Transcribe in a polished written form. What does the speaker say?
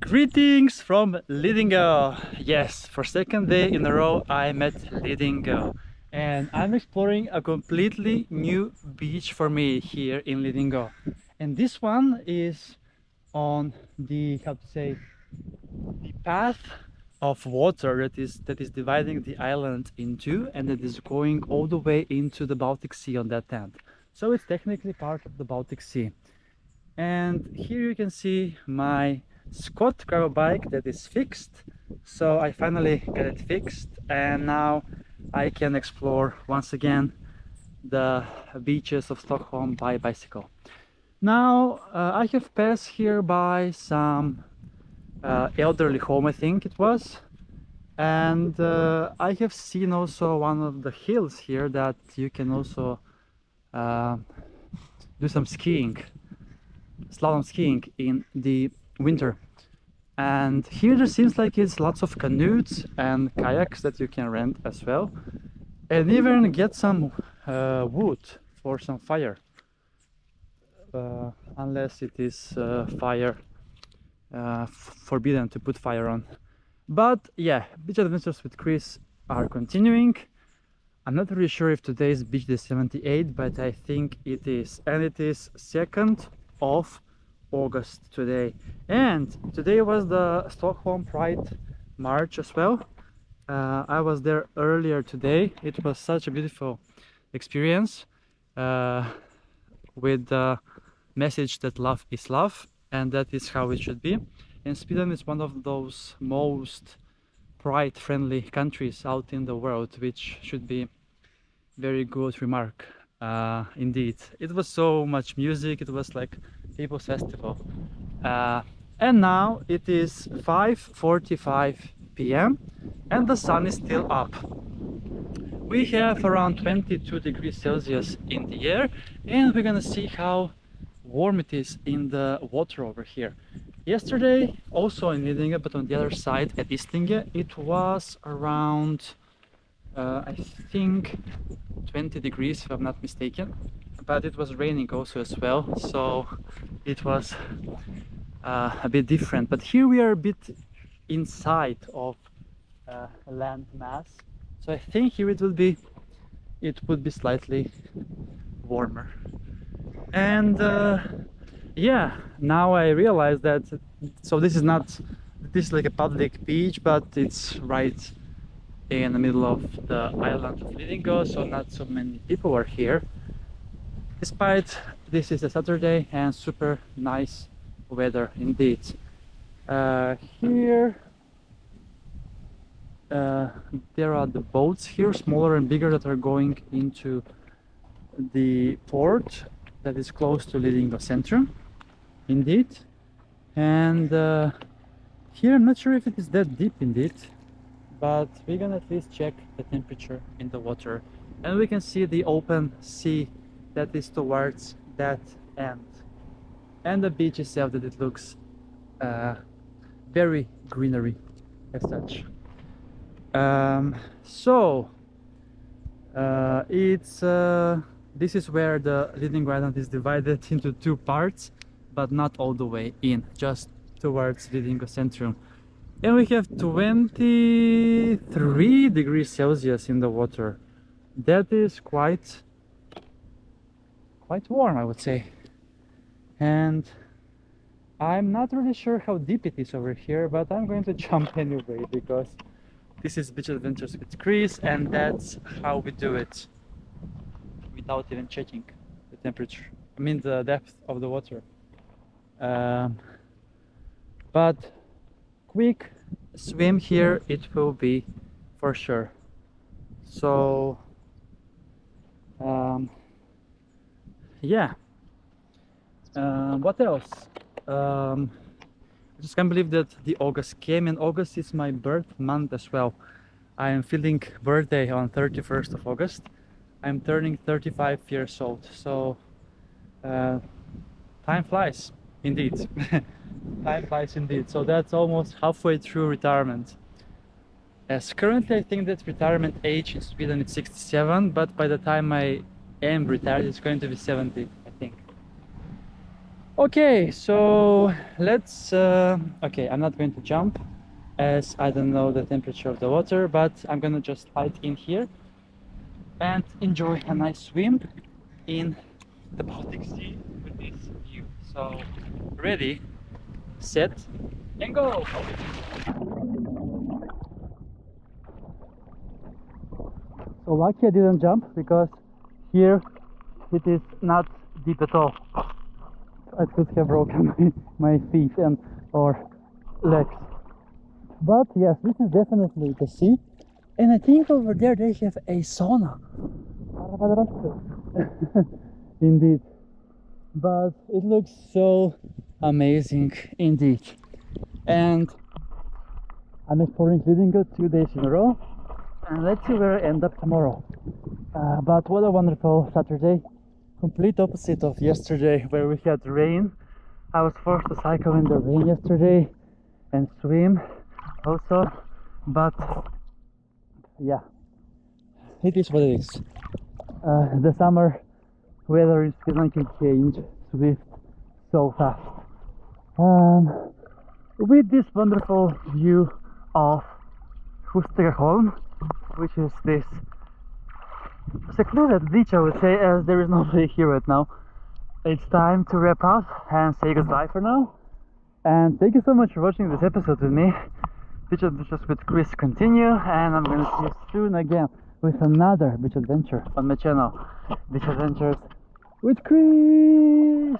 Greetings from Lidingö. Yes, for second day in a row I'm at Lidingö and I'm exploring a completely new beach for me here in Lidingö. And this one is on the, how to say, the path of water that is dividing the island in two, and that is going all the way into the Baltic Sea on that end. So it's technically part of the Baltic Sea. And here you can see my Scott gravel bike that is fixed. So I finally got it fixed, and now I can explore once again the beaches of Stockholm by bicycle. Now I have passed here by some elderly home, I think it was, and I have seen also one of the hills here that you can also do some skiing, slalom skiing in the winter. And here there seems like it's lots of canoes and kayaks that you can rent as well, and even get some wood for some fire, unless it is fire forbidden to put fire on. But yeah, beach adventures with Kris are continuing. I'm not really sure if today is beach day 78, but I think it is, and it is 2nd of August today, and today was the Stockholm Pride March as well. I was there earlier today. It was such a beautiful experience with the message that love is love, and that is how it should be. And Sweden is one of those most pride friendly countries out in the world, which should be very good remark. Indeed, it was so much music. It was like people's festival, and now it is 5:45 p.m. and the sun is still up. We have around 22 degrees Celsius in the air, and we're gonna see how warm it is in the water over here. Yesterday, also in Lidingö, but on the other side at Islinge, it was around I think 20 degrees if I'm not mistaken, but it was raining also as well, so it was a bit different. But here we are a bit inside of land mass, so I think here it would be slightly warmer. And yeah, now I realize that, so this is like a public beach, but it's right in the middle of the island of Lidingö, so not so many people are here, despite this is a Saturday and super nice weather indeed. Here there are the boats here, smaller and bigger, that are going into the port that is close to Lidingö Centrum indeed. And here I'm not sure if it is that deep indeed, but we're gonna at least check the temperature in the water, and we can see the open sea that is towards that end, and the beach itself, that it looks very greenery as such. So it's this is where the Lidingö Island is divided into two parts, but not all the way in, just towards Lidingö Centrum. And we have 23 degrees Celsius in the water. That is quite warm, I would say. And I'm not really sure how deep it is over here, but I'm going to jump anyway, because this is Beach Adventures with Kris, and that's how we do it, without even checking the temperature, I mean the depth of the water. But quick swim here it will be for sure. So yeah, what else? I just can't believe that the August came, and August is my birth month as well. I am feeling birthday on 31st of August. I'm turning 35 years old, so time flies indeed. Time flies indeed. So that's almost halfway through retirement. As currently I think that retirement age in Sweden is 67, but by the time I am retired it's going to be 70, I think. Okay, so let's okay, I'm not going to jump as I don't know the temperature of the water, but I'm gonna just hide in here and enjoy a nice swim in the Baltic Sea with this view. So ready, set, and go! So lucky I didn't jump because here it is not deep at all. I could have broken my feet and or legs. But yes, this is definitely the sea. And I think over there they have a sauna. Indeed. But it looks so amazing indeed. And I'm exploring Lidingö 2 days in a row. And let's see where I end up tomorrow. But what a wonderful Saturday. Complete opposite of yesterday where we had rain. I was forced to cycle in the rain yesterday and swim also. But yeah, it is what it is. The summer weather in Finland can change swift so fast. With this wonderful view of Hustegaholm, which is this secluded beach, I would say, as there is nobody here right now. It's time to wrap up and say goodbye for now. And thank you so much for watching this episode with me. Beach Adventures with Kris continue, and I'm gonna see you soon again with another beach adventure on my channel, Beach Adventures with Kris.